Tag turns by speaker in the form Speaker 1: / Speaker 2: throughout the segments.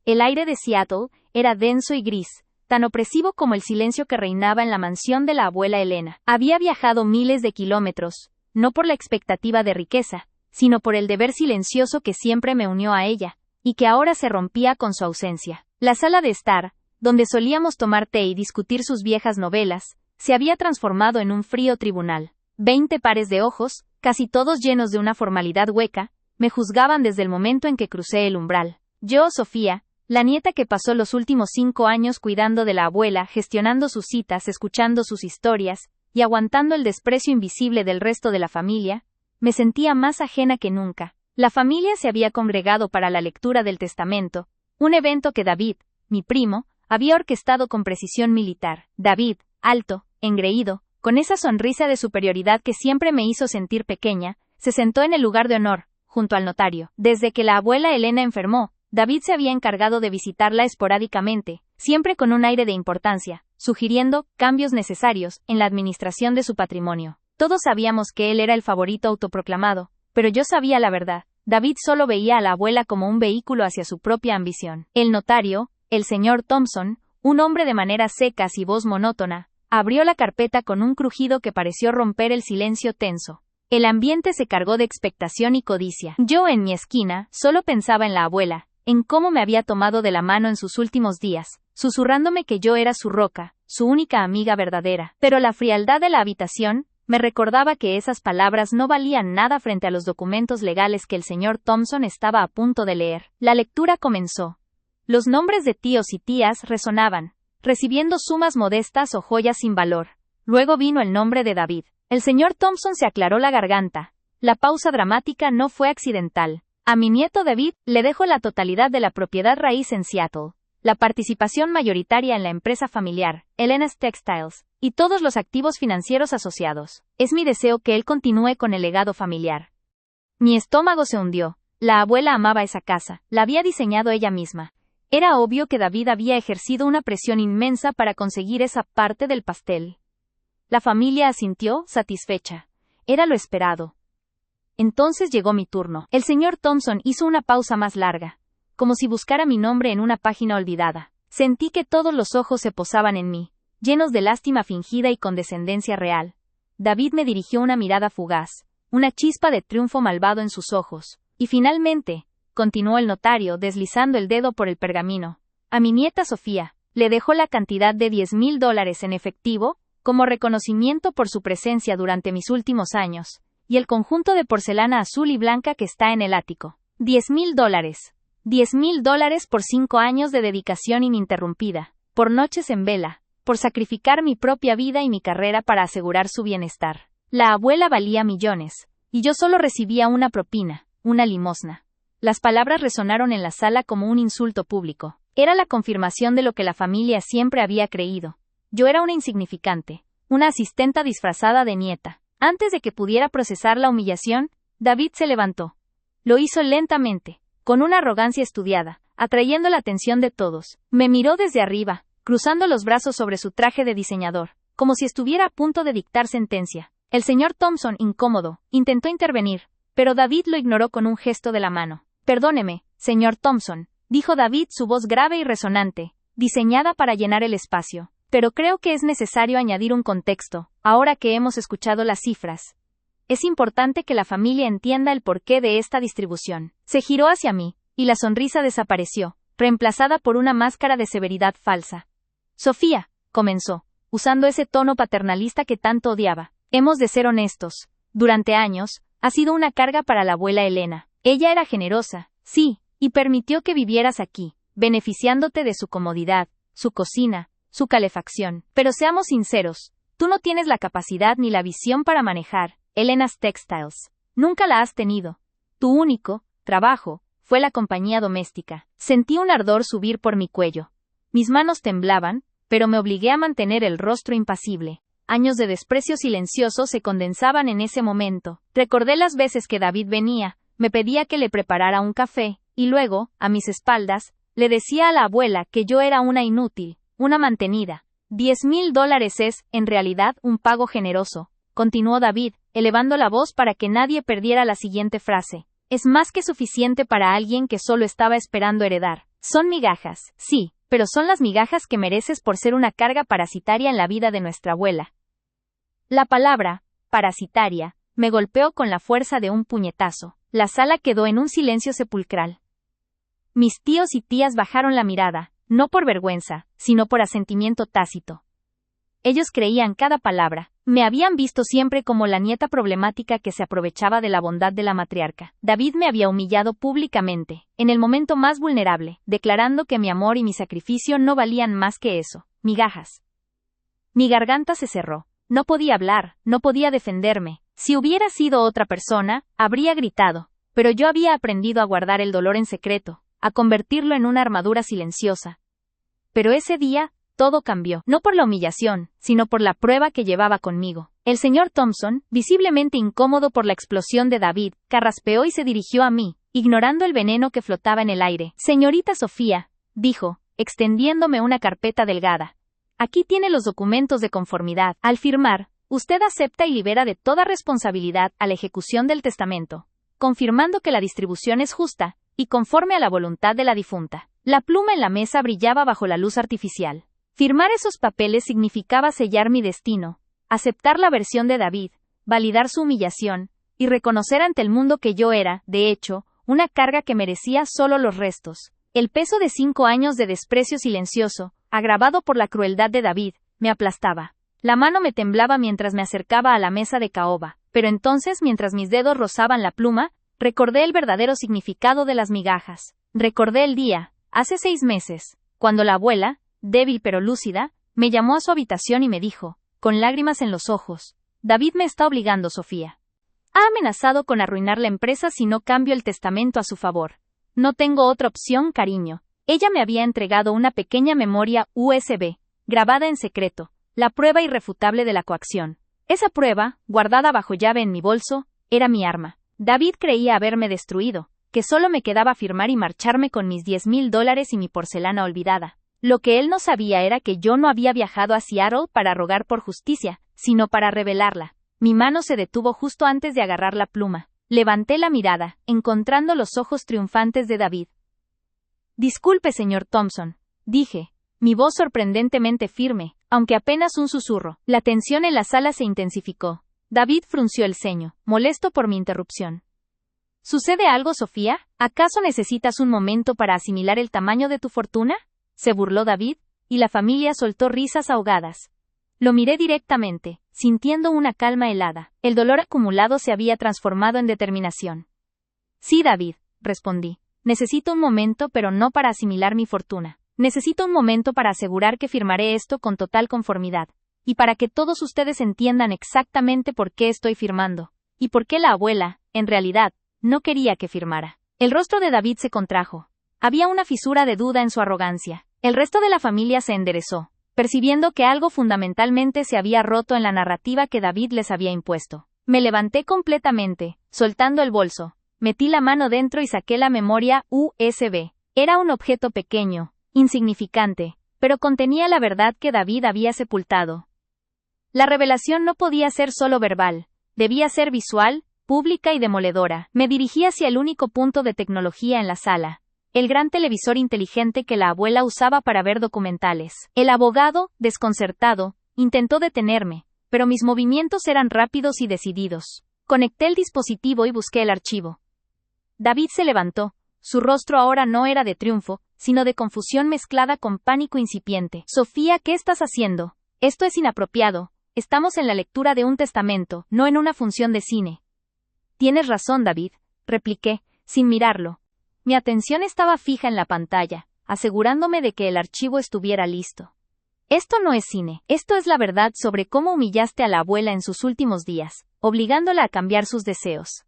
Speaker 1: El aire de Seattle era denso y gris, tan opresivo como el silencio que reinaba en la mansión de la abuela Elena. Había viajado miles de kilómetros, no por la expectativa de riqueza, sino por el deber silencioso que siempre me unió a ella, y que ahora se rompía con su ausencia. La sala de estar, donde solíamos tomar té y discutir sus viejas novelas, se había transformado en un frío tribunal. 20 pares de ojos, casi todos llenos de una formalidad hueca, me juzgaban desde el momento en que crucé el umbral. Yo, Sofía, la nieta que pasó los últimos 5 años cuidando de la abuela, gestionando sus citas, escuchando sus historias, y aguantando el desprecio invisible del resto de la familia, me sentía más ajena que nunca. La familia se había congregado para la lectura del testamento, un evento que David, mi primo, había orquestado con precisión militar. David, alto, engreído, con esa sonrisa de superioridad que siempre me hizo sentir pequeña, se sentó en el lugar de honor, junto al notario. Desde que la abuela Elena enfermó, David se había encargado de visitarla esporádicamente, siempre con un aire de importancia, sugiriendo cambios necesarios en la administración de su patrimonio. Todos sabíamos que él era el favorito autoproclamado, pero yo sabía la verdad. David solo veía a la abuela como un vehículo hacia su propia ambición. El notario, el señor Thompson, un hombre de maneras secas y voz monótona, abrió la carpeta con un crujido que pareció romper el silencio tenso. El ambiente se cargó de expectación y codicia. Yo, en mi esquina, solo pensaba en la abuela, en cómo me había tomado de la mano en sus últimos días, susurrándome que yo era su roca, su única amiga verdadera. Pero la frialdad de la habitación me recordaba que esas palabras no valían nada frente a los documentos legales que el señor Thompson estaba a punto de leer. La lectura comenzó. Los nombres de tíos y tías resonaban, recibiendo sumas modestas o joyas sin valor. Luego vino el nombre de David. El señor Thompson se aclaró la garganta. La pausa dramática no fue accidental. A mi nieto David le dejo la totalidad de la propiedad raíz en Seattle, la participación mayoritaria en la empresa familiar, Elena's Textiles, y todos los activos financieros asociados. Es mi deseo que él continúe con el legado familiar. Mi estómago se hundió. La abuela amaba esa casa, la había diseñado ella misma. Era obvio que David había ejercido una presión inmensa para conseguir esa parte del pastel. La familia asintió, satisfecha. Era lo esperado. Entonces llegó mi turno. El señor Thompson hizo una pausa más larga, como si buscara mi nombre en una página olvidada. Sentí que todos los ojos se posaban en mí, llenos de lástima fingida y condescendencia real. David me dirigió una mirada fugaz, una chispa de triunfo malvado en sus ojos. Y finalmente, continuó el notario deslizando el dedo por el pergamino, a mi nieta Sofía, le dejó la cantidad de $10,000 en efectivo, como reconocimiento por su presencia durante mis últimos años, y el conjunto de porcelana azul y blanca que está en el ático. $10,000. $10,000 por 5 años de dedicación ininterrumpida, por noches en vela, por sacrificar mi propia vida y mi carrera para asegurar su bienestar. La abuela valía millones, y yo solo recibía una propina, una limosna. Las palabras resonaron en la sala como un insulto público. Era la confirmación de lo que la familia siempre había creído. Yo era una insignificante, una asistenta disfrazada de nieta. Antes de que pudiera procesar la humillación, David se levantó. Lo hizo lentamente, con una arrogancia estudiada, atrayendo la atención de todos. Me miró desde arriba, cruzando los brazos sobre su traje de diseñador, como si estuviera a punto de dictar sentencia. El señor Thompson, incómodo, intentó intervenir, pero David lo ignoró con un gesto de la mano. Perdóneme, señor Thompson, dijo David, su voz grave y resonante, diseñada para llenar el espacio. Pero creo que es necesario añadir un contexto, ahora que hemos escuchado las cifras. Es importante que la familia entienda el porqué de esta distribución. Se giró hacia mí, y la sonrisa desapareció, reemplazada por una máscara de severidad falsa. Sofía, comenzó, usando ese tono paternalista que tanto odiaba. Hemos de ser honestos. Durante años, ha sido una carga para la abuela Elena. Ella era generosa, sí, y permitió que vivieras aquí, beneficiándote de su comodidad, su cocina, su calefacción. Pero seamos sinceros, tú no tienes la capacidad ni la visión para manejar Elena's Textiles. Nunca la has tenido. Tu único trabajo fue la compañía doméstica. Sentí un ardor subir por mi cuello. Mis manos temblaban, pero me obligué a mantener el rostro impasible. Años de desprecio silencioso se condensaban en ese momento. Recordé las veces que David venía, me pedía que le preparara un café, y luego, a mis espaldas, le decía a la abuela que yo era una inútil, una mantenida. $10,000 es, en realidad, un pago generoso, continuó David, elevando la voz para que nadie perdiera la siguiente frase. Es más que suficiente para alguien que solo estaba esperando heredar. Son migajas, sí, pero son las migajas que mereces por ser una carga parasitaria en la vida de nuestra abuela. La palabra, parasitaria, me golpeó con la fuerza de un puñetazo. La sala quedó en un silencio sepulcral. Mis tíos y tías bajaron la mirada, no por vergüenza, sino por asentimiento tácito. Ellos creían cada palabra. Me habían visto siempre como la nieta problemática que se aprovechaba de la bondad de la matriarca. David me había humillado públicamente, en el momento más vulnerable, declarando que mi amor y mi sacrificio no valían más que eso, migajas. Mi garganta se cerró. No podía hablar, no podía defenderme. Si hubiera sido otra persona, habría gritado, pero yo había aprendido a guardar el dolor en secreto, a convertirlo en una armadura silenciosa. Pero ese día, todo cambió, no por la humillación, sino por la prueba que llevaba conmigo. El señor Thompson, visiblemente incómodo por la explosión de David, carraspeó y se dirigió a mí, ignorando el veneno que flotaba en el aire. Señorita Sofía, dijo, extendiéndome una carpeta delgada. Aquí tiene los documentos de conformidad. Al firmar, usted acepta y libera de toda responsabilidad a la ejecución del testamento, confirmando que la distribución es justa y conforme a la voluntad de la difunta. La pluma en la mesa brillaba bajo la luz artificial. Firmar esos papeles significaba sellar mi destino, aceptar la versión de David, validar su humillación, y reconocer ante el mundo que yo era, de hecho, una carga que merecía solo los restos. El peso de 5 años de desprecio silencioso, agravado por la crueldad de David, me aplastaba. La mano me temblaba mientras me acercaba a la mesa de caoba, pero entonces, mientras mis dedos rozaban la pluma, recordé el verdadero significado de las migajas. Recordé el día, hace 6 meses, cuando la abuela, débil pero lúcida, me llamó a su habitación y me dijo, con lágrimas en los ojos, David me está obligando, Sofía. Ha amenazado con arruinar la empresa si no cambio el testamento a su favor. No tengo otra opción, cariño. Ella me había entregado una pequeña memoria USB, grabada en secreto, la prueba irrefutable de la coacción. Esa prueba, guardada bajo llave en mi bolso, era mi arma. David creía haberme destruido, que solo me quedaba firmar y marcharme con mis $10,000 y mi porcelana olvidada. Lo que él no sabía era que yo no había viajado a Seattle para rogar por justicia, sino para revelarla. Mi mano se detuvo justo antes de agarrar la pluma. Levanté la mirada, encontrando los ojos triunfantes de David. Disculpe, señor Thompson, dije, mi voz sorprendentemente firme, aunque apenas un susurro. La tensión en la sala se intensificó. David frunció el ceño, molesto por mi interrupción. ¿Sucede algo, Sofía? ¿Acaso necesitas un momento para asimilar el tamaño de tu fortuna? Se burló David, y la familia soltó risas ahogadas. Lo miré directamente, sintiendo una calma helada. El dolor acumulado se había transformado en determinación. Sí, David, respondí. Necesito un momento, pero no para asimilar mi fortuna. Necesito un momento para asegurar que firmaré esto con total conformidad, y para que todos ustedes entiendan exactamente por qué estoy firmando, y por qué la abuela, en realidad, no quería que firmara. El rostro de David se contrajo. Había una fisura de duda en su arrogancia. El resto de la familia se enderezó, percibiendo que algo fundamentalmente se había roto en la narrativa que David les había impuesto. Me levanté completamente, soltando el bolso. Metí la mano dentro y saqué la memoria USB. Era un objeto pequeño, insignificante, pero contenía la verdad que David había sepultado. La revelación no podía ser solo verbal, debía ser visual, pública y demoledora. Me dirigí hacia el único punto de tecnología en la sala, el gran televisor inteligente que la abuela usaba para ver documentales. El abogado, desconcertado, intentó detenerme, pero mis movimientos eran rápidos y decididos. Conecté el dispositivo y busqué el archivo. David se levantó. Su rostro ahora no era de triunfo, sino de confusión mezclada con pánico incipiente. Sofía, ¿qué estás haciendo? Esto es inapropiado. Estamos en la lectura de un testamento, no en una función de cine. Tienes razón, David, repliqué, sin mirarlo. Mi atención estaba fija en la pantalla, asegurándome de que el archivo estuviera listo. Esto no es cine, esto es la verdad sobre cómo humillaste a la abuela en sus últimos días, obligándola a cambiar sus deseos.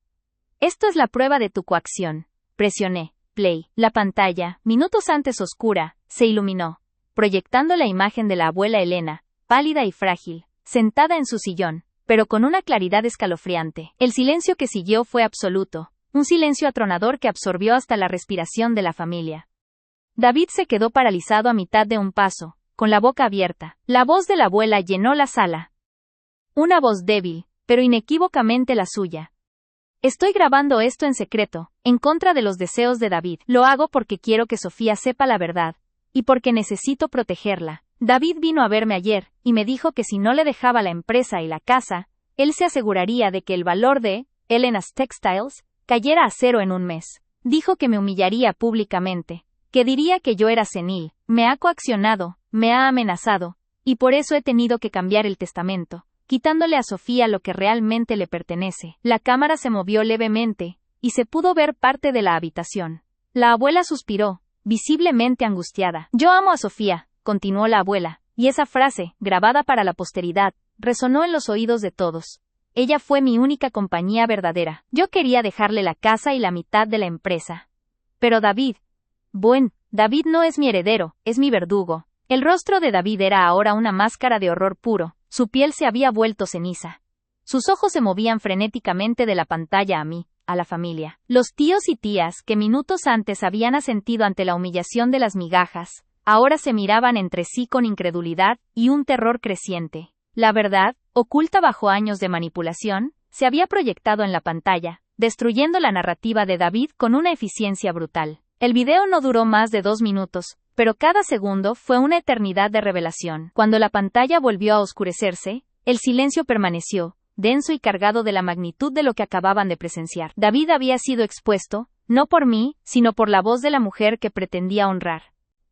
Speaker 1: Esto es la prueba de tu coacción. Presioné play. La pantalla, minutos antes oscura, se iluminó, proyectando la imagen de la abuela Elena, pálida y frágil, sentada en su sillón, pero con una claridad escalofriante. El silencio que siguió fue absoluto, un silencio atronador que absorbió hasta la respiración de la familia. David se quedó paralizado a mitad de un paso, con la boca abierta. La voz de la abuela llenó la sala. Una voz débil, pero inequívocamente la suya. Estoy grabando esto en secreto, en contra de los deseos de David. Lo hago porque quiero que Sofía sepa la verdad, y porque necesito protegerla. David vino a verme ayer, y me dijo que si no le dejaba la empresa y la casa, él se aseguraría de que el valor de Elena's Textiles cayera a cero en un mes. Dijo que me humillaría públicamente, que diría que yo era senil, me ha coaccionado, me ha amenazado, y por eso he tenido que cambiar el testamento, quitándole a Sofía lo que realmente le pertenece. La cámara se movió levemente, y se pudo ver parte de la habitación. La abuela suspiró, visiblemente angustiada. Yo amo a Sofía, continuó la abuela, y esa frase, grabada para la posteridad, resonó en los oídos de todos. Ella fue mi única compañía verdadera. Yo quería dejarle la casa y la mitad de la empresa. Pero David... David no es mi heredero, es mi verdugo. El rostro de David era ahora una máscara de horror puro, su piel se había vuelto ceniza. Sus ojos se movían frenéticamente de la pantalla a mí, a la familia. Los tíos y tías, que minutos antes habían asentido ante la humillación de las migajas, ahora se miraban entre sí con incredulidad y un terror creciente. La verdad, oculta bajo años de manipulación, se había proyectado en la pantalla, destruyendo la narrativa de David con una eficiencia brutal. El video no duró más de 2 minutos, pero cada segundo fue una eternidad de revelación. Cuando la pantalla volvió a oscurecerse, el silencio permaneció, denso y cargado de la magnitud de lo que acababan de presenciar. David había sido expuesto, no por mí, sino por la voz de la mujer que pretendía honrar.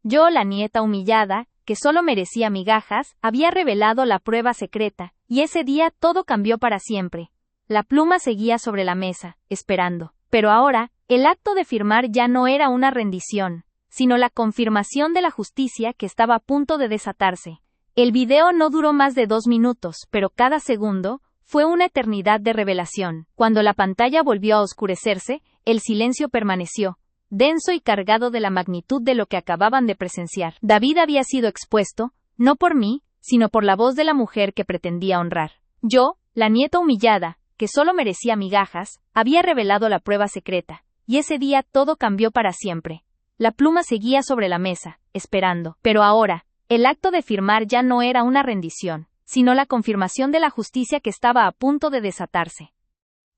Speaker 1: Yo, la nieta humillada, que solo merecía migajas, había revelado la prueba secreta, y ese día todo cambió para siempre. La pluma seguía sobre la mesa, esperando. Pero ahora, el acto de firmar ya no era una rendición, sino la confirmación de la justicia que estaba a punto de desatarse. El video no duró más de 2 minutos, pero cada segundo fue una eternidad de revelación. Cuando la pantalla volvió a oscurecerse, el silencio permaneció, denso y cargado de la magnitud de lo que acababan de presenciar. David había sido expuesto, no por mí, sino por la voz de la mujer que pretendía honrar. Yo, la nieta humillada, que solo merecía migajas, había revelado la prueba secreta, y ese día todo cambió para siempre. La pluma seguía sobre la mesa, esperando. Pero ahora, el acto de firmar ya no era una rendición, sino la confirmación de la justicia que estaba a punto de desatarse.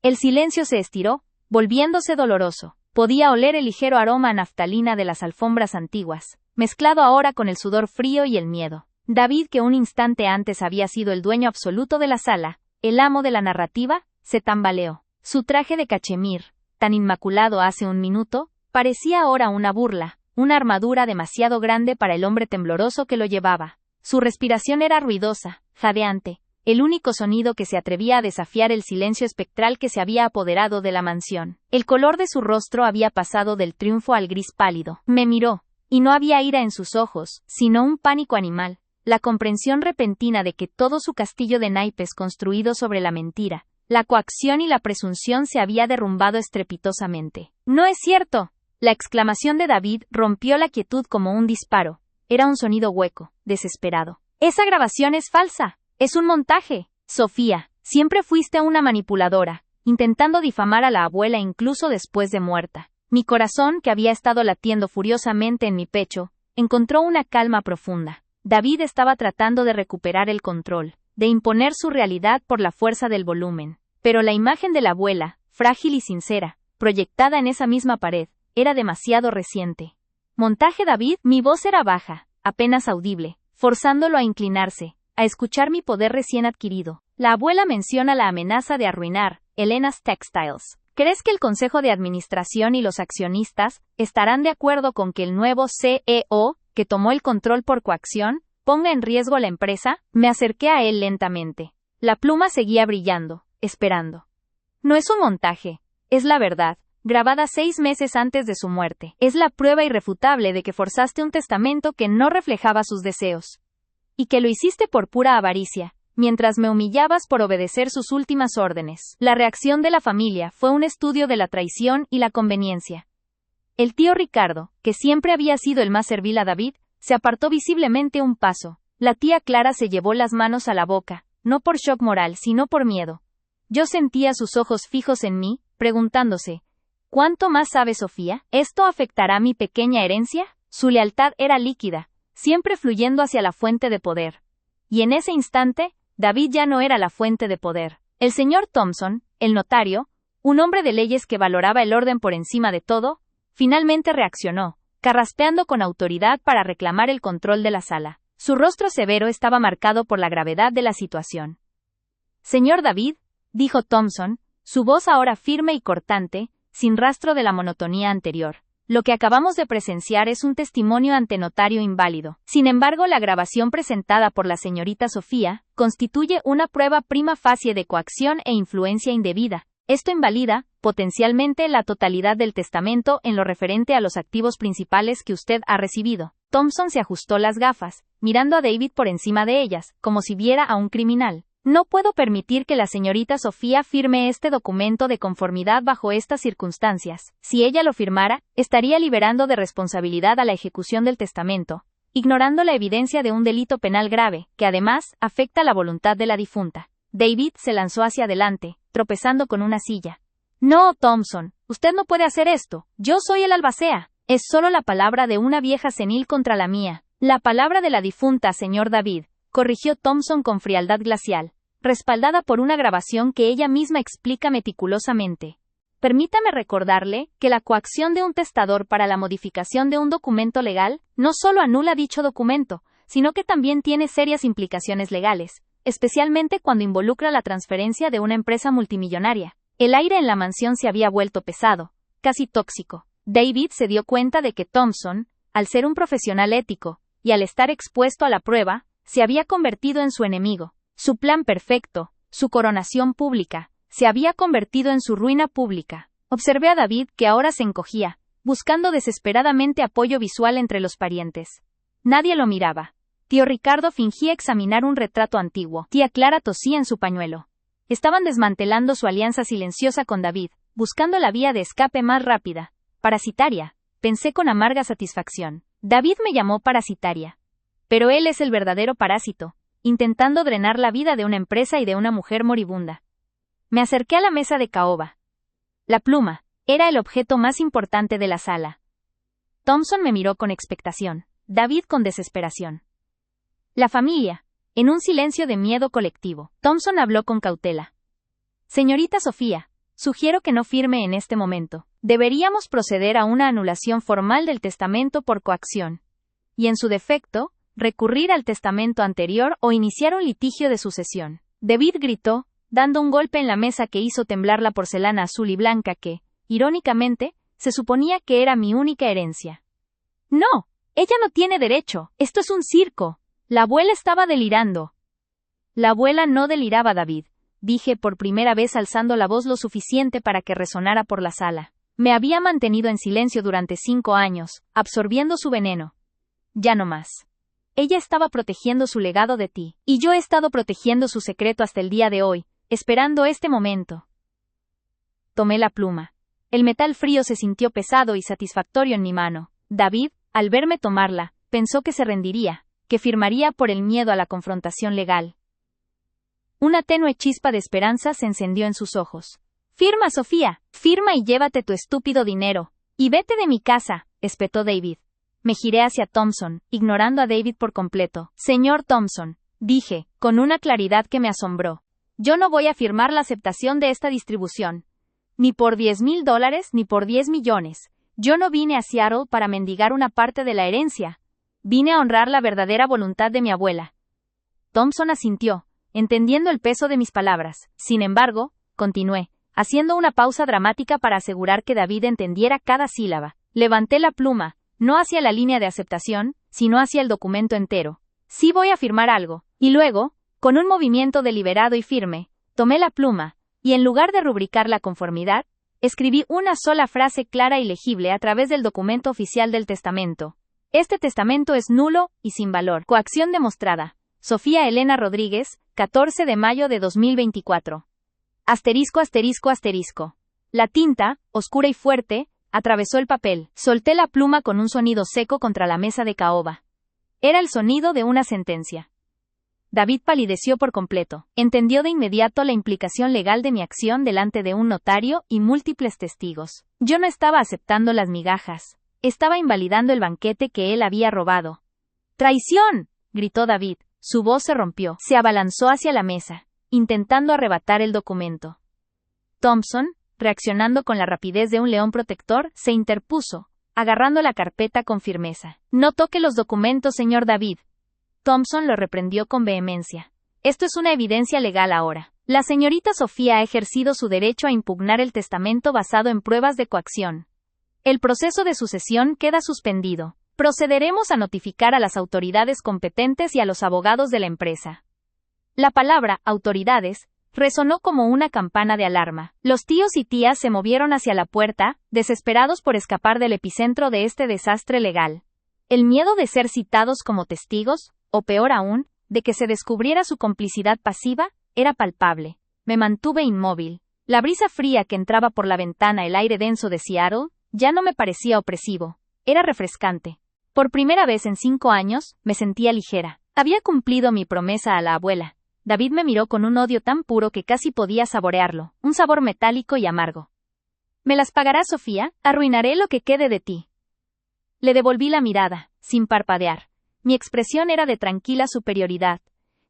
Speaker 1: El silencio se estiró, volviéndose doloroso. Podía oler el ligero aroma a naftalina de las alfombras antiguas, mezclado ahora con el sudor frío y el miedo. David, que un instante antes había sido el dueño absoluto de la sala, el amo de la narrativa, se tambaleó. Su traje de cachemir, tan inmaculado hace un minuto, parecía ahora una burla, una armadura demasiado grande para el hombre tembloroso que lo llevaba. Su respiración era ruidosa, jadeante, el único sonido que se atrevía a desafiar el silencio espectral que se había apoderado de la mansión. El color de su rostro había pasado del triunfo al gris pálido. Me miró, y no había ira en sus ojos, sino un pánico animal, la comprensión repentina de que todo su castillo de naipes construido sobre la mentira, la coacción y la presunción se había derrumbado estrepitosamente. «¡No es cierto!». La exclamación de David rompió la quietud como un disparo. Era un sonido hueco, desesperado. «¡Esa grabación es falsa! ¡Es un montaje! Sofía, siempre fuiste una manipuladora, intentando difamar a la abuela incluso después de muerta». Mi corazón, que había estado latiendo furiosamente en mi pecho, encontró una calma profunda. David estaba tratando de recuperar el control, de imponer su realidad por la fuerza del volumen. Pero la imagen de la abuela, frágil y sincera, proyectada en esa misma pared, era demasiado reciente. «¿Montaje, David?». Mi voz era baja, apenas audible, forzándolo a inclinarse, a escuchar mi poder recién adquirido. La abuela menciona la amenaza de arruinar Elena's Textiles. ¿Crees que el Consejo de Administración y los accionistas estarán de acuerdo con que el nuevo CEO, que tomó el control por coacción, ponga en riesgo la empresa? Me acerqué a él lentamente. La pluma seguía brillando, esperando. «No es un montaje, es la verdad, grabada 6 meses antes de su muerte. Es la prueba irrefutable de que forzaste un testamento que no reflejaba sus deseos. Y que lo hiciste por pura avaricia, mientras me humillabas por obedecer sus últimas órdenes». La reacción de la familia fue un estudio de la traición y la conveniencia. El tío Ricardo, que siempre había sido el más servil a David, se apartó visiblemente un paso. La tía Clara se llevó las manos a la boca, no por shock moral, sino por miedo. Yo sentía sus ojos fijos en mí, preguntándose, ¿cuánto más sabe Sofía? ¿Esto afectará mi pequeña herencia? Su lealtad era líquida, siempre fluyendo hacia la fuente de poder. Y en ese instante, David ya no era la fuente de poder. El señor Thompson, el notario, un hombre de leyes que valoraba el orden por encima de todo, finalmente reaccionó, carraspeando con autoridad para reclamar el control de la sala. Su rostro severo estaba marcado por la gravedad de la situación. Señor David, dijo Thompson, su voz ahora firme y cortante, sin rastro de la monotonía anterior. Lo que acabamos de presenciar es un testimonio ante notario inválido. Sin embargo, la grabación presentada por la señorita Sofía constituye una prueba prima facie de coacción e influencia indebida. Esto invalida, potencialmente, la totalidad del testamento en lo referente a los activos principales que usted ha recibido. Thompson se ajustó las gafas, mirando a David por encima de ellas, como si viera a un criminal. No puedo permitir que la señorita Sofía firme este documento de conformidad bajo estas circunstancias. Si ella lo firmara, estaría liberando de responsabilidad a la ejecución del testamento, ignorando la evidencia de un delito penal grave, que además afecta la voluntad de la difunta. David se lanzó hacia adelante, tropezando con una silla. No, Thompson, usted no puede hacer esto. Yo soy el albacea. Es solo la palabra de una vieja senil contra la mía. La palabra de la difunta, señor David, corrigió Thompson con frialdad glacial, respaldada por una grabación que ella misma explica meticulosamente. Permítame recordarle que la coacción de un testador para la modificación de un documento legal no solo anula dicho documento, sino que también tiene serias implicaciones legales, especialmente cuando involucra la transferencia de una empresa multimillonaria. El aire en la mansión se había vuelto pesado, casi tóxico. David se dio cuenta de que Thompson, al ser un profesional ético, y al estar expuesto a la prueba, se había convertido en su enemigo. Su plan perfecto, su coronación pública, se había convertido en su ruina pública. Observé a David que ahora se encogía, buscando desesperadamente apoyo visual entre los parientes. Nadie lo miraba. Tío Ricardo fingía examinar un retrato antiguo. Tía Clara tosía en su pañuelo. Estaban desmantelando su alianza silenciosa con David, buscando la vía de escape más rápida. Parasitaria, pensé con amarga satisfacción. David me llamó parasitaria. Pero él es el verdadero parásito, intentando drenar la vida de una empresa y de una mujer moribunda. Me acerqué a la mesa de caoba. La pluma era el objeto más importante de la sala. Thompson me miró con expectación, David con desesperación. La familia, en un silencio de miedo colectivo. Thompson habló con cautela. Señorita Sofía, sugiero que no firme en este momento. Deberíamos proceder a una anulación formal del testamento por coacción. Y en su defecto, recurrir al testamento anterior o iniciar un litigio de sucesión. David gritó, dando un golpe en la mesa que hizo temblar la porcelana azul y blanca que, irónicamente, se suponía que era mi única herencia. No, ella no tiene derecho, esto es un circo. La abuela estaba delirando. La abuela no deliraba, David, dije por primera vez alzando la voz lo suficiente para que resonara por la sala. Me había mantenido en silencio durante 5 años, absorbiendo su veneno. Ya no más. Ella estaba protegiendo su legado de ti, y yo he estado protegiendo su secreto hasta el día de hoy, esperando este momento. Tomé la pluma. El metal frío se sintió pesado y satisfactorio en mi mano. David, al verme tomarla, pensó que se rendiría, que firmaría por el miedo a la confrontación legal. Una tenue chispa de esperanza se encendió en sus ojos. «Firma, Sofía, firma y llévate tu estúpido dinero. Y vete de mi casa», espetó David. Me giré hacia Thompson, ignorando a David por completo. «Señor Thompson», dije, con una claridad que me asombró. «Yo no voy a firmar la aceptación de esta distribución. Ni por $10,000 ni por 10 millones. Yo no vine a Seattle para mendigar una parte de la herencia. Vine a honrar la verdadera voluntad de mi abuela». Thompson asintió, entendiendo el peso de mis palabras. Sin embargo, continué, haciendo una pausa dramática para asegurar que David entendiera cada sílaba. Levanté la pluma, no hacia la línea de aceptación, sino hacia el documento entero. «Sí voy a firmar algo». Y luego, con un movimiento deliberado y firme, tomé la pluma, y en lugar de rubricar la conformidad, escribí una sola frase clara y legible a través del documento oficial del testamento. Este testamento es nulo y sin valor. Coacción demostrada. Sofía Elena Rodríguez, 14 de mayo de 2024. Asterisco, asterisco, asterisco. La tinta, oscura y fuerte, atravesó el papel. Solté la pluma con un sonido seco contra la mesa de caoba. Era el sonido de una sentencia. David palideció por completo. Entendió de inmediato la implicación legal de mi acción delante de un notario y múltiples testigos. Yo no estaba aceptando las migajas. Estaba invalidando el banquete que él había robado. «¡Traición!», gritó David. Su voz se rompió. Se abalanzó hacia la mesa, intentando arrebatar el documento. Thompson, reaccionando con la rapidez de un león protector, se interpuso, agarrando la carpeta con firmeza. No toque los documentos, señor David. Thompson lo reprendió con vehemencia. Esto es una evidencia legal ahora. La señorita Sofía ha ejercido su derecho a impugnar el testamento basado en pruebas de coacción. El proceso de sucesión queda suspendido. Procederemos a notificar a las autoridades competentes y a los abogados de la empresa. La palabra autoridades resonó como una campana de alarma. Los tíos y tías se movieron hacia la puerta, desesperados por escapar del epicentro de este desastre legal. El miedo de ser citados como testigos, o peor aún, de que se descubriera su complicidad pasiva, era palpable. Me mantuve inmóvil. La brisa fría que entraba por la ventana, el aire denso de Seattle, ya no me parecía opresivo. Era refrescante. Por primera vez en 5 años, me sentía ligera. Había cumplido mi promesa a la abuela. David me miró con un odio tan puro que casi podía saborearlo, un sabor metálico y amargo. ¿Me las pagarás, Sofía? Arruinaré lo que quede de ti. Le devolví la mirada, sin parpadear. Mi expresión era de tranquila superioridad.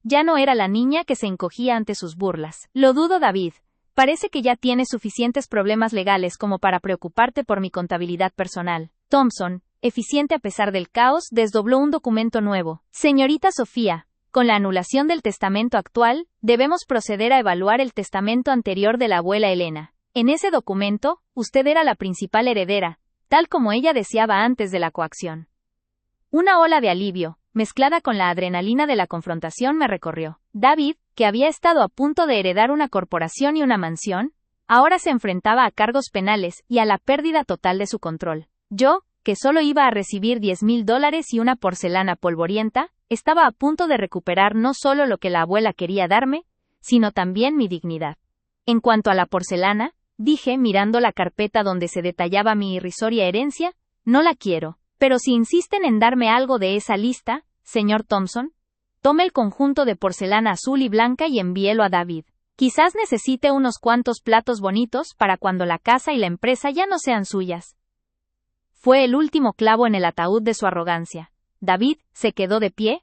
Speaker 1: Ya no era la niña que se encogía ante sus burlas. Lo dudo, David. Parece que ya tienes suficientes problemas legales como para preocuparte por mi contabilidad personal. Thompson, eficiente a pesar del caos, desdobló un documento nuevo. Señorita Sofía, con la anulación del testamento actual, debemos proceder a evaluar el testamento anterior de la abuela Elena. En ese documento, usted era la principal heredera, tal como ella deseaba antes de la coacción. Una ola de alivio, mezclada con la adrenalina de la confrontación, me recorrió. David, que había estado a punto de heredar una corporación y una mansión, ahora se enfrentaba a cargos penales y a la pérdida total de su control. Yo, que solo iba a recibir $10,000 y una porcelana polvorienta, estaba a punto de recuperar no solo lo que la abuela quería darme, sino también mi dignidad. En cuanto a la porcelana, dije mirando la carpeta donde se detallaba mi irrisoria herencia, no la quiero, pero si insisten en darme algo de esa lista, señor Thompson, tome el conjunto de porcelana azul y blanca y envíelo a David. Quizás necesite unos cuantos platos bonitos para cuando la casa y la empresa ya no sean suyas. Fue el último clavo en el ataúd de su arrogancia. David se quedó de pie,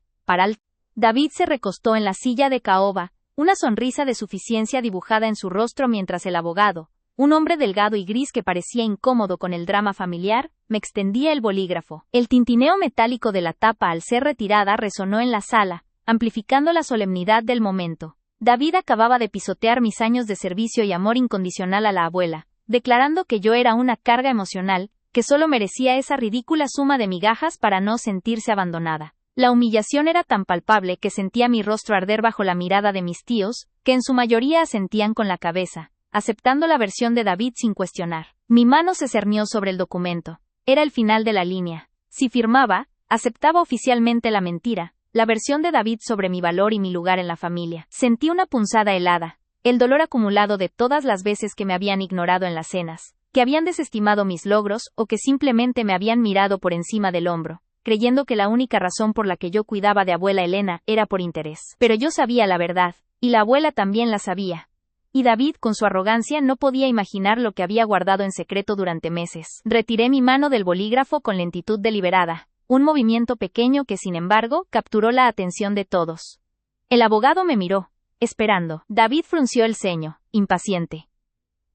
Speaker 1: David se recostó en la silla de caoba, una sonrisa de suficiencia dibujada en su rostro mientras el abogado, un hombre delgado y gris que parecía incómodo con el drama familiar, me extendía el bolígrafo. El tintineo metálico de la tapa al ser retirada resonó en la sala, amplificando la solemnidad del momento. David acababa de pisotear mis años de servicio y amor incondicional a la abuela, declarando que yo era una carga emocional, que solo merecía esa ridícula suma de migajas para no sentirse abandonada. La humillación era tan palpable que sentía mi rostro arder bajo la mirada de mis tíos, que en su mayoría asentían con la cabeza, aceptando la versión de David sin cuestionar. Mi mano se cernió sobre el documento. Era el final de la línea. Si firmaba, aceptaba oficialmente la mentira, la versión de David sobre mi valor y mi lugar en la familia. Sentí una punzada helada, el dolor acumulado de todas las veces que me habían ignorado en las cenas, que habían desestimado mis logros o que simplemente me habían mirado por encima del hombro, creyendo que la única razón por la que yo cuidaba de abuela Elena era por interés. Pero yo sabía la verdad, y la abuela también la sabía. Y David, con su arrogancia, no podía imaginar lo que había guardado en secreto durante meses. Retiré mi mano del bolígrafo con lentitud deliberada, un movimiento pequeño que, sin embargo, capturó la atención de todos. El abogado me miró, esperando. David frunció el ceño, impaciente.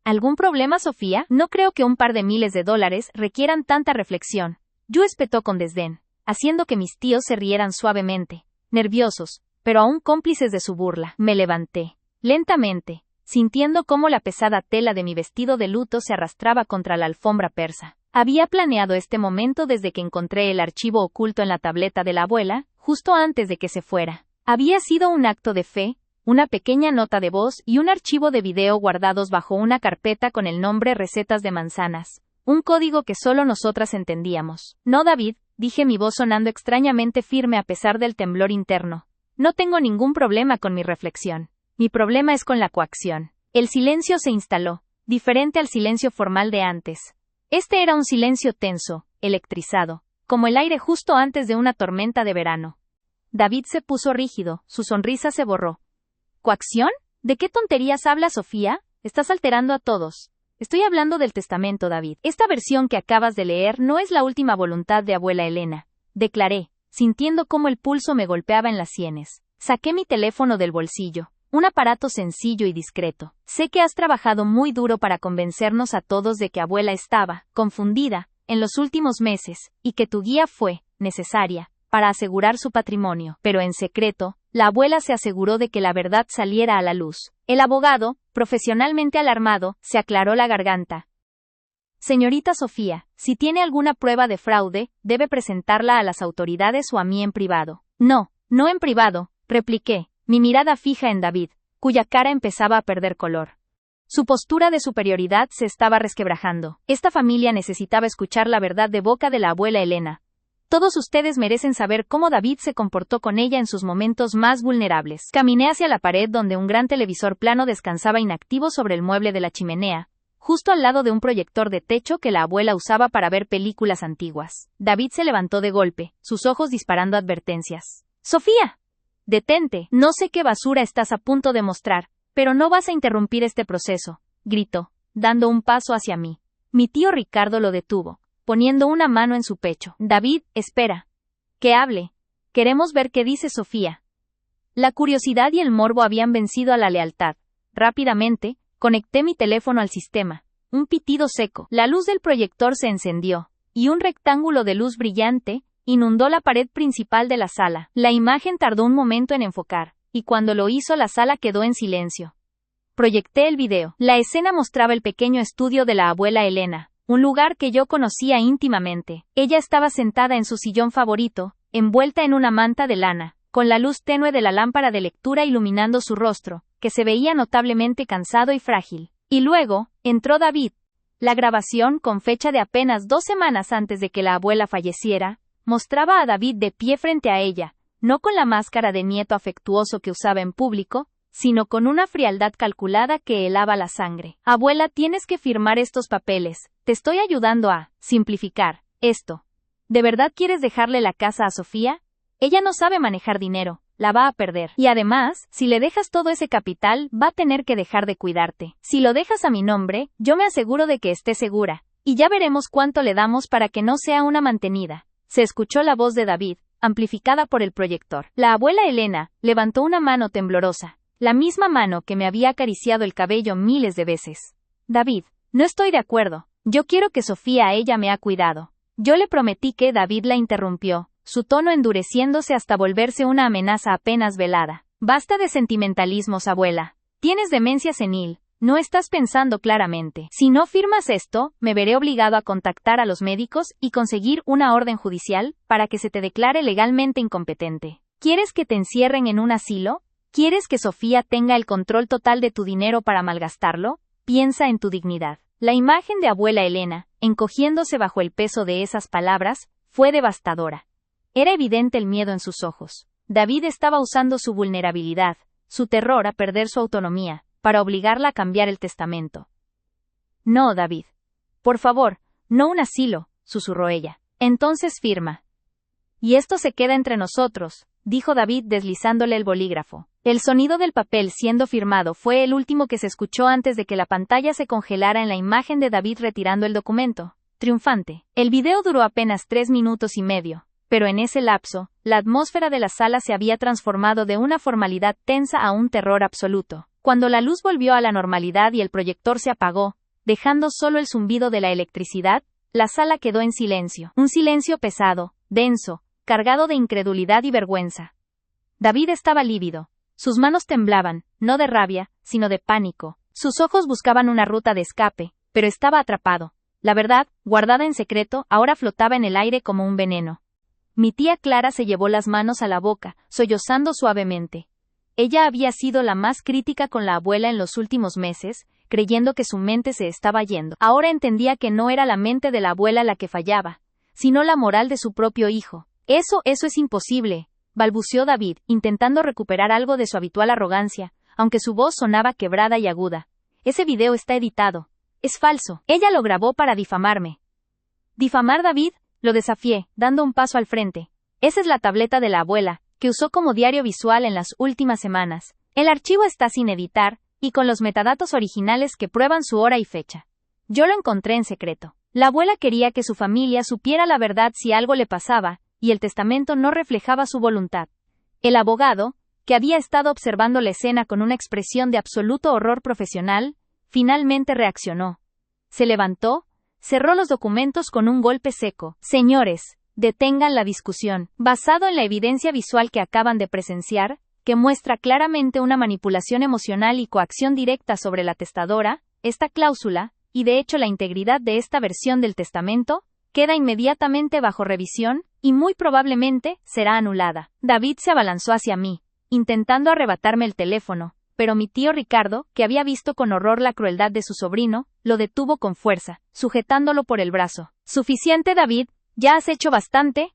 Speaker 1: ¿Algún problema, Sofía? No creo que un par de miles de dólares requieran tanta reflexión. Yo espetó con desdén, haciendo que mis tíos se rieran suavemente, nerviosos, pero aún cómplices de su burla. Me levanté, lentamente, sintiendo cómo la pesada tela de mi vestido de luto se arrastraba contra la alfombra persa. Había planeado este momento desde que encontré el archivo oculto en la tableta de la abuela, justo antes de que se fuera. Había sido un acto de fe, una pequeña nota de voz y un archivo de video guardados bajo una carpeta con el nombre Recetas de Manzanas, un código que solo nosotras entendíamos. No, David, dije, mi voz sonando extrañamente firme a pesar del temblor interno. No tengo ningún problema con mi reflexión. Mi problema es con la coacción. El silencio se instaló, diferente al silencio formal de antes. Este era un silencio tenso, electrizado, como el aire justo antes de una tormenta de verano. David se puso rígido, su sonrisa se borró. ¿Coacción? ¿De qué tonterías habla, Sofía? Estás alterando a todos. Estoy hablando del testamento, David. Esta versión que acabas de leer no es la última voluntad de abuela Elena, declaré, sintiendo cómo el pulso me golpeaba en las sienes. Saqué mi teléfono del bolsillo. un aparato sencillo y discreto. Sé que has trabajado muy duro para convencernos a todos de que abuela estaba, confundida, en los últimos meses, y que tu guía fue, necesaria, para asegurar su patrimonio. Pero en secreto, la abuela se aseguró de que la verdad saliera a la luz. El abogado, profesionalmente alarmado, se aclaró la garganta. Señorita Sofía, si tiene alguna prueba de fraude, debe presentarla a las autoridades o a mí en privado. No, no en privado, repliqué, mi mirada fija en David, cuya cara empezaba a perder color. Su postura de superioridad se estaba resquebrajando. Esta familia necesitaba escuchar la verdad de boca de la abuela Elena. Todos ustedes merecen saber cómo David se comportó con ella en sus momentos más vulnerables. Caminé hacia la pared donde un gran televisor plano descansaba inactivo sobre el mueble de la chimenea, justo al lado de un proyector de techo que la abuela usaba para ver películas antiguas. David se levantó de golpe, sus ojos disparando advertencias. ¡Sofía! ¡Detente! No sé qué basura estás a punto de mostrar, pero no vas a interrumpir este proceso, gritó, dando un paso hacia mí. Mi tío Ricardo lo detuvo, poniendo una mano en su pecho. David, espera. Que hable. Queremos ver qué dice Sofía. La curiosidad y el morbo habían vencido a la lealtad. Rápidamente, conecté mi teléfono al sistema. Un pitido seco. La luz del proyector se encendió, y un rectángulo de luz brillante inundó la pared principal de la sala. La imagen tardó un momento en enfocar, y cuando lo hizo la sala quedó en silencio. Proyecté el video. La escena mostraba el pequeño estudio de la abuela Elena, un lugar que yo conocía íntimamente. Ella estaba sentada en su sillón favorito, envuelta en una manta de lana, con la luz tenue de la lámpara de lectura iluminando su rostro, que se veía notablemente cansado y frágil. Y luego, entró David. La grabación, con fecha de apenas 2 semanas antes de que la abuela falleciera, mostraba a David de pie frente a ella, no con la máscara de nieto afectuoso que usaba en público, sino con una frialdad calculada que helaba la sangre. Abuela, tienes que firmar estos papeles, te estoy ayudando a simplificar esto. ¿De verdad quieres dejarle la casa a Sofía? Ella no sabe manejar dinero, la va a perder. Y además, si le dejas todo ese capital, va a tener que dejar de cuidarte. Si lo dejas a mi nombre, yo me aseguro de que esté segura, y ya veremos cuánto le damos para que no sea una mantenida. Se escuchó la voz de David, amplificada por el proyector. La abuela Elena levantó una mano temblorosa, la misma mano que me había acariciado el cabello miles de veces. David, no estoy de acuerdo. Yo quiero que Sofía a ella me ha cuidado. Yo le prometí que David la interrumpió, su tono endureciéndose hasta volverse una amenaza apenas velada. Basta de sentimentalismos, abuela. Tienes demencia senil. No estás pensando claramente. Si no firmas esto, me veré obligado a contactar a los médicos y conseguir una orden judicial para que se te declare legalmente incompetente. ¿Quieres que te encierren en un asilo? ¿Quieres que Sofía tenga el control total de tu dinero para malgastarlo? Piensa en tu dignidad. La imagen de abuela Elena, encogiéndose bajo el peso de esas palabras, fue devastadora. Era evidente el miedo en sus ojos. David estaba usando su vulnerabilidad, su terror a perder su autonomía, para obligarla a cambiar el testamento. No, David. Por favor, no un asilo, susurró ella. Entonces firma. Y esto se queda entre nosotros, dijo David deslizándole el bolígrafo. El sonido del papel siendo firmado fue el último que se escuchó antes de que la pantalla se congelara en la imagen de David retirando el documento, triunfante. El video duró apenas 3 minutos y medio, pero en ese lapso, la atmósfera de la sala se había transformado de una formalidad tensa a un terror absoluto. Cuando la luz volvió a la normalidad y el proyector se apagó, dejando solo el zumbido de la electricidad, la sala quedó en silencio. Un silencio pesado, denso, cargado de incredulidad y vergüenza. David estaba lívido. Sus manos temblaban, no de rabia, sino de pánico. Sus ojos buscaban una ruta de escape, pero estaba atrapado. La verdad, guardada en secreto, ahora flotaba en el aire como un veneno. Mi tía Clara se llevó las manos a la boca, sollozando suavemente. Ella había sido la más crítica con la abuela en los últimos meses, creyendo que su mente se estaba yendo. Ahora entendía que no era la mente de la abuela la que fallaba, sino la moral de su propio hijo. Eso es imposible, balbuceó David, intentando recuperar algo de su habitual arrogancia, aunque su voz sonaba quebrada y aguda. Ese video está editado. Es falso. Ella lo grabó para difamarme. ¿Difamar, David? Lo desafié, dando un paso al frente. Esa es la tableta de la abuela, que usó como diario visual en las últimas semanas. El archivo está sin editar, y con los metadatos originales que prueban su hora y fecha. Yo lo encontré en secreto. La abuela quería que su familia supiera la verdad si algo le pasaba, y el testamento no reflejaba su voluntad. El abogado, que había estado observando la escena con una expresión de absoluto horror profesional, finalmente reaccionó. Se levantó, cerró los documentos con un golpe seco. Señores, detengan la discusión. Basado en la evidencia visual que acaban de presenciar, que muestra claramente una manipulación emocional y coacción directa sobre la testadora, esta cláusula, y de hecho la integridad de esta versión del testamento, queda inmediatamente bajo revisión, y muy probablemente será anulada. David se abalanzó hacia mí, intentando arrebatarme el teléfono, pero mi tío Ricardo, que había visto con horror la crueldad de su sobrino, lo detuvo con fuerza, sujetándolo por el brazo. «Suficiente, David, ¿ya has hecho bastante?»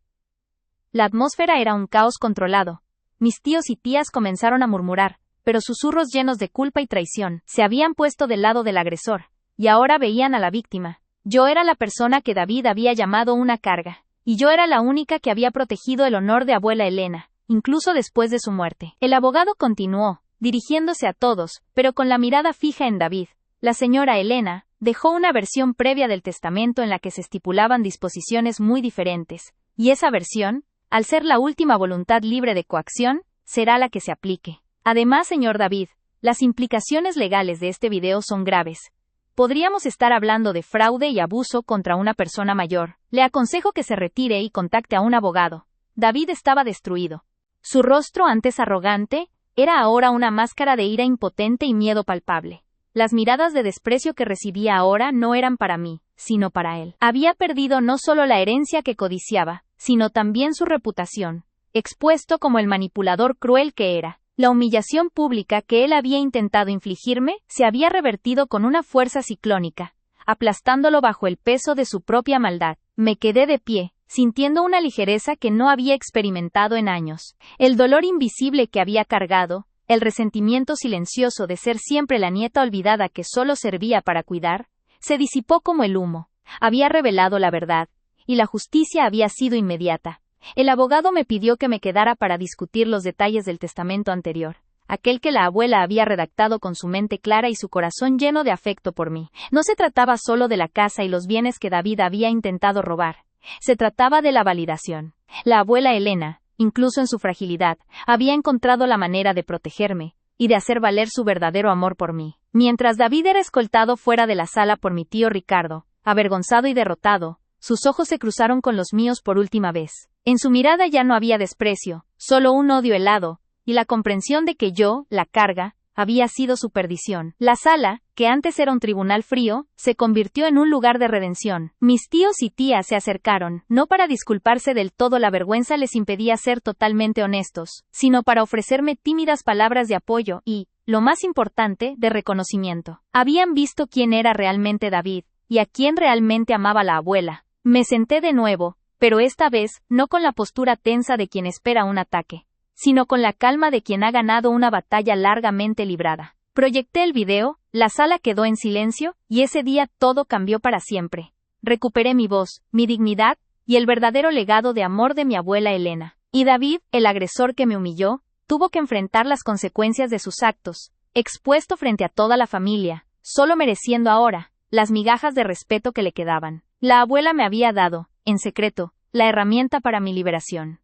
Speaker 1: La atmósfera era un caos controlado. Mis tíos y tías comenzaron a murmurar, pero susurros llenos de culpa y traición. Se habían puesto del lado del agresor, y ahora veían a la víctima. Yo era la persona que David había llamado una carga, y yo era la única que había protegido el honor de abuela Elena, incluso después de su muerte. El abogado continuó, dirigiéndose a todos, pero con la mirada fija en David. La señora Elena dejó una versión previa del testamento en la que se estipulaban disposiciones muy diferentes, y esa versión, al ser la última voluntad libre de coacción, será la que se aplique. Además, señor David, las implicaciones legales de este video son graves. Podríamos estar hablando de fraude y abuso contra una persona mayor. Le aconsejo que se retire y contacte a un abogado. David estaba destruido. Su rostro, antes arrogante, era ahora una máscara de ira impotente y miedo palpable. Las miradas de desprecio que recibía ahora no eran para mí, sino para él. Había perdido no solo la herencia que codiciaba, sino también su reputación, expuesto como el manipulador cruel que era. La humillación pública que él había intentado infligirme se había revertido con una fuerza ciclónica, aplastándolo bajo el peso de su propia maldad. Me quedé de pie, sintiendo una ligereza que no había experimentado en años. El dolor invisible que había cargado, el resentimiento silencioso de ser siempre la nieta olvidada que solo servía para cuidar, se disipó como el humo. Había revelado la verdad, y la justicia había sido inmediata. El abogado me pidió que me quedara para discutir los detalles del testamento anterior, aquel que la abuela había redactado con su mente clara y su corazón lleno de afecto por mí. No se trataba solo de la casa y los bienes que David había intentado robar. Se trataba de la validación. La abuela Elena, incluso en su fragilidad, había encontrado la manera de protegerme y de hacer valer su verdadero amor por mí. Mientras David era escoltado fuera de la sala por mi tío Ricardo, avergonzado y derrotado, sus ojos se cruzaron con los míos por última vez. En su mirada ya no había desprecio, solo un odio helado, y la comprensión de que yo, la carga, había sido su perdición. La sala, que antes era un tribunal frío, se convirtió en un lugar de redención. Mis tíos y tías se acercaron, no para disculparse del todo, la vergüenza les impedía ser totalmente honestos, sino para ofrecerme tímidas palabras de apoyo y, lo más importante, de reconocimiento. Habían visto quién era realmente David, y a quién realmente amaba la abuela. Me senté de nuevo, pero esta vez, no con la postura tensa de quien espera un ataque, sino con la calma de quien ha ganado una batalla largamente librada. Proyecté el video, la sala quedó en silencio, y ese día todo cambió para siempre. Recuperé mi voz, mi dignidad, y el verdadero legado de amor de mi abuela Elena. Y David, el agresor que me humilló, tuvo que enfrentar las consecuencias de sus actos, expuesto frente a toda la familia, solo mereciendo ahora las migajas de respeto que le quedaban. La abuela me había dado, en secreto, la herramienta para mi liberación.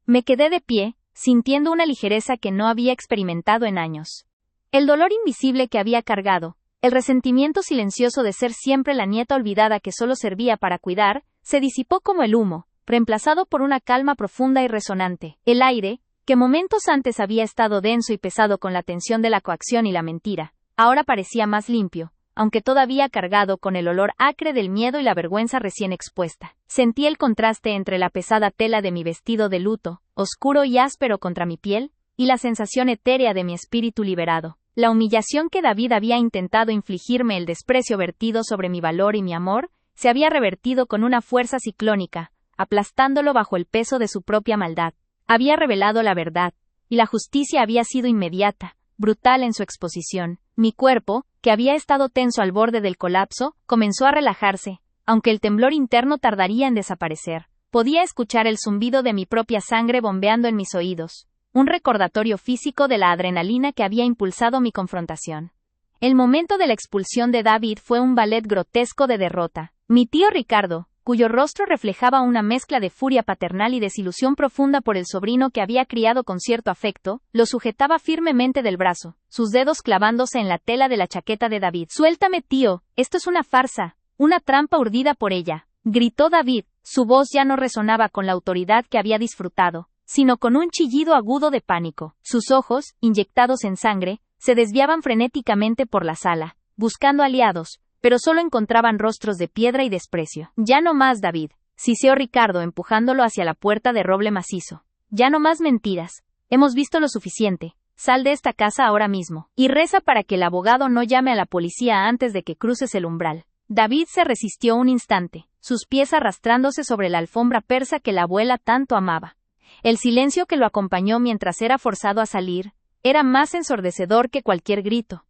Speaker 1: Me quedé de pie, sintiendo una ligereza que no había experimentado en años. El dolor invisible que había cargado, el resentimiento silencioso de ser siempre la nieta olvidada que solo servía para cuidar, se disipó como el humo, reemplazado por una calma profunda y resonante. El aire, que momentos antes había estado denso y pesado con la tensión de la coacción y la mentira, ahora parecía más limpio, aunque todavía cargado con el olor acre del miedo y la vergüenza recién expuesta. Sentí el contraste entre la pesada tela de mi vestido de luto, oscuro y áspero contra mi piel, y la sensación etérea de mi espíritu liberado. La humillación que David había intentado infligirme, el desprecio vertido sobre mi valor y mi amor, se había revertido con una fuerza ciclónica, aplastándolo bajo el peso de su propia maldad. Había revelado la verdad, y la justicia había sido inmediata, brutal en su exposición. Mi cuerpo, que había estado tenso al borde del colapso, comenzó a relajarse, aunque el temblor interno tardaría en desaparecer. Podía escuchar el zumbido de mi propia sangre bombeando en mis oídos, un recordatorio físico de la adrenalina que había impulsado mi confrontación. El momento de la expulsión de David fue un ballet grotesco de derrota. Mi tío Ricardo, cuyo rostro reflejaba una mezcla de furia paternal y desilusión profunda por el sobrino que había criado con cierto afecto, lo sujetaba firmemente del brazo, sus dedos clavándose en la tela de la chaqueta de David. «Suéltame, tío, esto es una farsa, una trampa urdida por ella», gritó David. Su voz ya no resonaba con la autoridad que había disfrutado, sino con un chillido agudo de pánico. Sus ojos, inyectados en sangre, se desviaban frenéticamente por la sala, buscando aliados, pero solo encontraban rostros de piedra y desprecio. «Ya no más, David», siseó Ricardo empujándolo hacia la puerta de roble macizo. «Ya no más mentiras. Hemos visto lo suficiente. Sal de esta casa ahora mismo. Y reza para que el abogado no llame a la policía antes de que cruces el umbral». David se resistió un instante, sus pies arrastrándose sobre la alfombra persa que la abuela tanto amaba. El silencio que lo acompañó mientras era forzado a salir, era más ensordecedor que cualquier grito.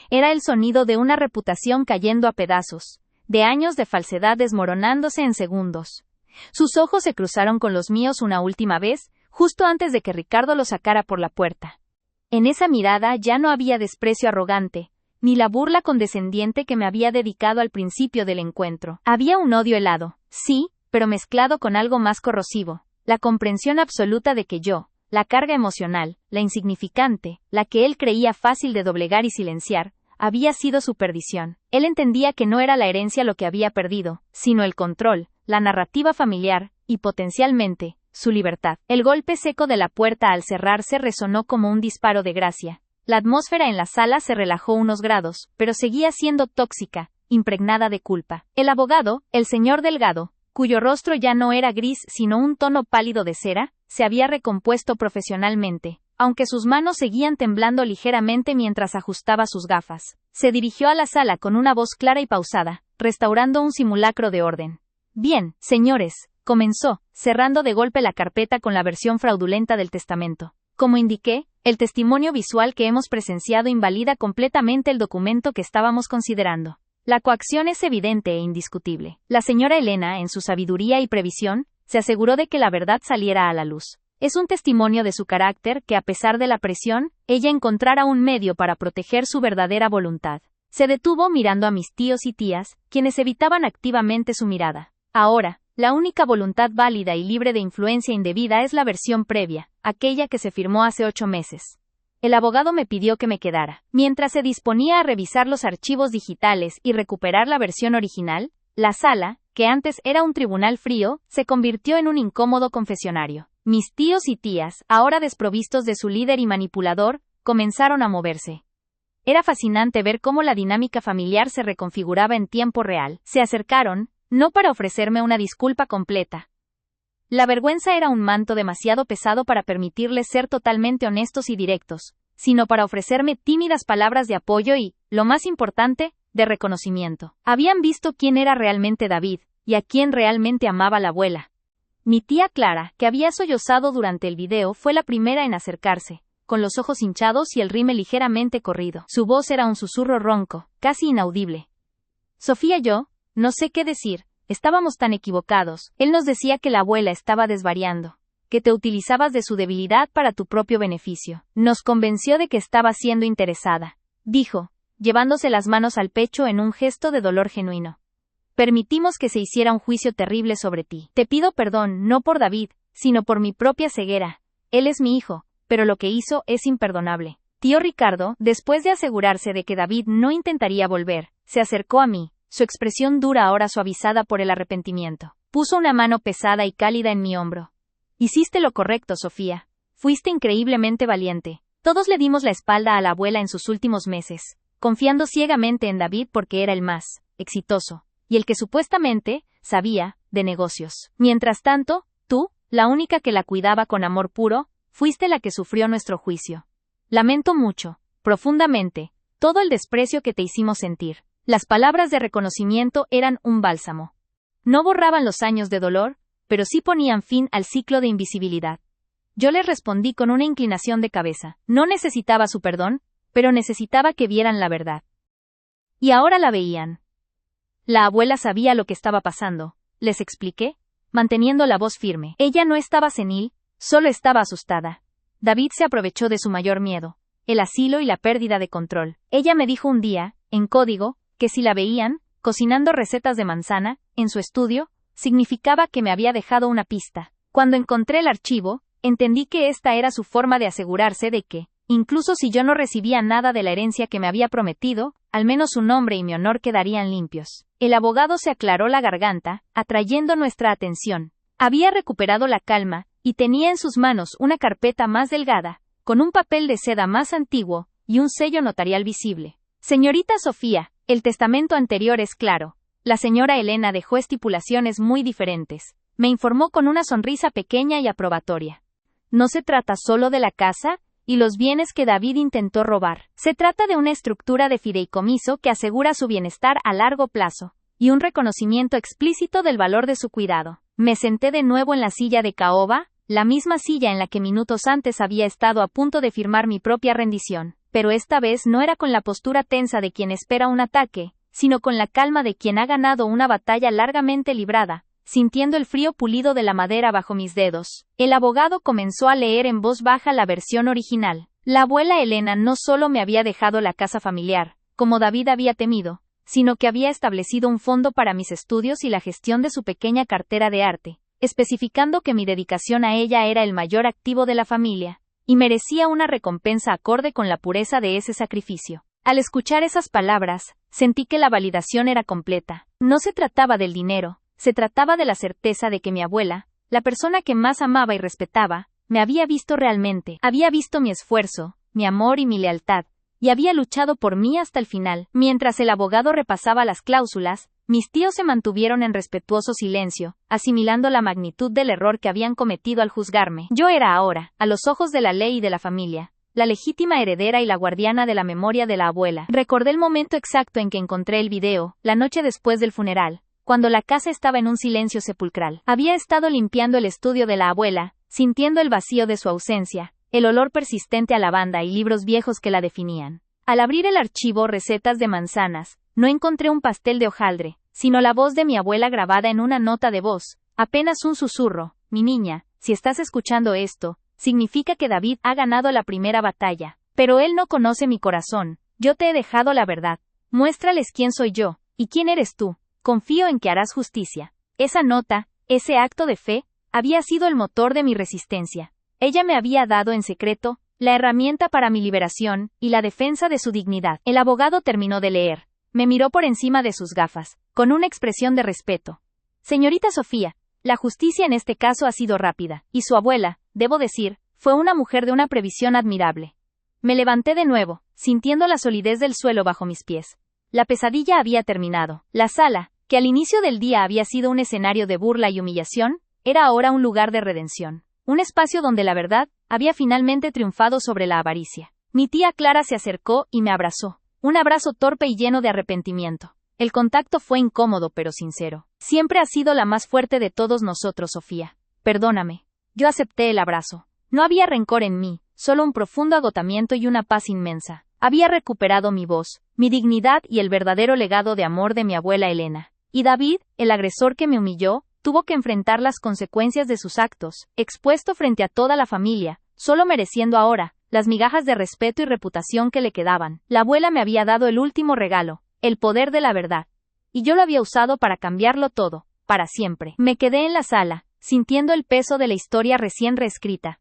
Speaker 1: Era el sonido de una reputación cayendo a pedazos, de años de falsedad desmoronándose en segundos. Sus ojos se cruzaron con los míos una última vez, justo antes de que Ricardo lo sacara por la puerta. En esa mirada ya no había desprecio arrogante, ni la burla condescendiente que me había dedicado al principio del encuentro. Había un odio helado, sí, pero mezclado con algo más corrosivo, la comprensión absoluta de que yo, la carga emocional, la insignificante, la que él creía fácil de doblegar y silenciar, había sido su perdición. Él entendía que no era la herencia lo que había perdido, sino el control, la narrativa familiar, y potencialmente, su libertad. El golpe seco de la puerta al cerrarse resonó como un disparo de gracia. La atmósfera en la sala se relajó unos grados, pero seguía siendo tóxica, impregnada de culpa. El abogado, el señor Delgado, cuyo rostro ya no era gris sino un tono pálido de cera, se había recompuesto profesionalmente, aunque sus manos seguían temblando ligeramente mientras ajustaba sus gafas. Se dirigió a la sala con una voz clara y pausada, restaurando un simulacro de orden. «Bien, señores», comenzó, cerrando de golpe la carpeta con la versión fraudulenta del testamento. «Como indiqué, el testimonio visual que hemos presenciado invalida completamente el documento que estábamos considerando. La coacción es evidente e indiscutible. La señora Elena, en su sabiduría y previsión, se aseguró de que la verdad saliera a la luz. Es un testimonio de su carácter que, a pesar de la presión, ella encontrara un medio para proteger su verdadera voluntad». Se detuvo mirando a mis tíos y tías, quienes evitaban activamente su mirada. «Ahora, la única voluntad válida y libre de influencia indebida es la versión previa, aquella que se firmó hace 8 meses. El abogado me pidió que me quedara. Mientras se disponía a revisar los archivos digitales y recuperar la versión original, la sala, que antes era un tribunal frío, se convirtió en un incómodo confesionario. Mis tíos y tías, ahora desprovistos de su líder y manipulador, comenzaron a moverse. Era fascinante ver cómo la dinámica familiar se reconfiguraba en tiempo real. Se acercaron, no para ofrecerme una disculpa completa. La vergüenza era un manto demasiado pesado para permitirles ser totalmente honestos y directos, sino para ofrecerme tímidas palabras de apoyo y, lo más importante, de reconocimiento. Habían visto quién era realmente David, y a quién realmente amaba la abuela. Mi tía Clara, que había sollozado durante el video, fue la primera en acercarse, con los ojos hinchados y el rímel ligeramente corrido. Su voz era un susurro ronco, casi inaudible. «Sofía, yo, no sé qué decir. Estábamos tan equivocados. Él nos decía que la abuela estaba desvariando, que te utilizabas de su debilidad para tu propio beneficio. Nos convenció de que estaba siendo interesada», dijo, llevándose las manos al pecho en un gesto de dolor genuino. «Permitimos que se hiciera un juicio terrible sobre ti. Te pido perdón no por David, sino por mi propia ceguera. Él es mi hijo, pero lo que hizo es imperdonable». Tío Ricardo, después de asegurarse de que David no intentaría volver, se acercó a mí, su expresión dura ahora suavizada por el arrepentimiento. Puso una mano pesada y cálida en mi hombro. «Hiciste lo correcto, Sofía. Fuiste increíblemente valiente. Todos le dimos la espalda a la abuela en sus últimos meses, confiando ciegamente en David porque era el más exitoso, y el que supuestamente sabía de negocios. Mientras tanto, tú, la única que la cuidaba con amor puro, fuiste la que sufrió nuestro juicio. Lamento mucho, profundamente, todo el desprecio que te hicimos sentir». Las palabras de reconocimiento eran un bálsamo. No borraban los años de dolor, pero sí ponían fin al ciclo de invisibilidad. Yo les respondí con una inclinación de cabeza. No necesitaba su perdón, pero necesitaba que vieran la verdad. Y ahora la veían. La abuela sabía lo que estaba pasando, les expliqué, manteniendo la voz firme. Ella no estaba senil, solo estaba asustada. David se aprovechó de su mayor miedo, el asilo y la pérdida de control. Ella me dijo un día, en código, que si la veían, cocinando recetas de manzana, en su estudio, significaba que me había dejado una pista. Cuando encontré el archivo, entendí que esta era su forma de asegurarse de que, incluso si yo no recibía nada de la herencia que me había prometido, al menos su nombre y mi honor quedarían limpios. El abogado se aclaró la garganta, atrayendo nuestra atención. Había recuperado la calma, y tenía en sus manos una carpeta más delgada, con un papel de seda más antiguo, y un sello notarial visible. Señorita Sofía, el testamento anterior es claro. La señora Elena dejó estipulaciones muy diferentes. Me informó con una sonrisa pequeña y aprobatoria. No se trata solo de la casa y los bienes que David intentó robar. Se trata de una estructura de fideicomiso que asegura su bienestar a largo plazo, y un reconocimiento explícito del valor de su cuidado. Me senté de nuevo en la silla de caoba, la misma silla en la que minutos antes había estado a punto de firmar mi propia rendición, pero esta vez no era con la postura tensa de quien espera un ataque, sino con la calma de quien ha ganado una batalla largamente librada, sintiendo el frío pulido de la madera bajo mis dedos. El abogado comenzó a leer en voz baja la versión original. La abuela Elena no solo me había dejado la casa familiar, como David había temido, sino que había establecido un fondo para mis estudios y la gestión de su pequeña cartera de arte, especificando que mi dedicación a ella era el mayor activo de la familia, y merecía una recompensa acorde con la pureza de ese sacrificio. Al escuchar esas palabras, sentí que la validación era completa. No se trataba del dinero, se trataba de la certeza de que mi abuela, la persona que más amaba y respetaba, me había visto realmente, había visto mi esfuerzo, mi amor y mi lealtad, y había luchado por mí hasta el final. Mientras el abogado repasaba las cláusulas, mis tíos se mantuvieron en respetuoso silencio, asimilando la magnitud del error que habían cometido al juzgarme. Yo era ahora, a los ojos de la ley y de la familia, la legítima heredera y la guardiana de la memoria de la abuela. Recordé el momento exacto en que encontré el video, la noche después del funeral, cuando la casa estaba en un silencio sepulcral. Había estado limpiando el estudio de la abuela, sintiendo el vacío de su ausencia, el olor persistente a lavanda y libros viejos que la definían. Al abrir el archivo Recetas de manzanas, no encontré un pastel de hojaldre, sino la voz de mi abuela grabada en una nota de voz, apenas un susurro. Mi niña, si estás escuchando esto, significa que David ha ganado la primera batalla, pero él no conoce mi corazón. Yo te he dejado la verdad. Muéstrales quién soy yo, y quién eres tú. Confío en que harás justicia. Esa nota, ese acto de fe, había sido el motor de mi resistencia. Ella me había dado en secreto la herramienta para mi liberación y la defensa de su dignidad. El abogado terminó de leer. Me miró por encima de sus gafas, con una expresión de respeto. Señorita Sofía, la justicia en este caso ha sido rápida, y su abuela, debo decir, fue una mujer de una previsión admirable. Me levanté de nuevo, sintiendo la solidez del suelo bajo mis pies. La pesadilla había terminado. La sala, que al inicio del día había sido un escenario de burla y humillación, era ahora un lugar de redención. Un espacio donde la verdad había finalmente triunfado sobre la avaricia. Mi tía Clara se acercó y me abrazó. Un abrazo torpe y lleno de arrepentimiento. El contacto fue incómodo pero sincero. Siempre has sido la más fuerte de todos nosotros, Sofía. Perdóname. Yo acepté el abrazo. No había rencor en mí, solo un profundo agotamiento y una paz inmensa. Había recuperado mi voz, mi dignidad y el verdadero legado de amor de mi abuela Elena. Y David, el agresor que me humilló, tuvo que enfrentar las consecuencias de sus actos, expuesto frente a toda la familia, solo mereciendo ahora las migajas de respeto y reputación que le quedaban. La abuela me había dado el último regalo, el poder de la verdad. Y yo lo había usado para cambiarlo todo, para siempre. Me quedé en la sala, sintiendo el peso de la historia recién reescrita.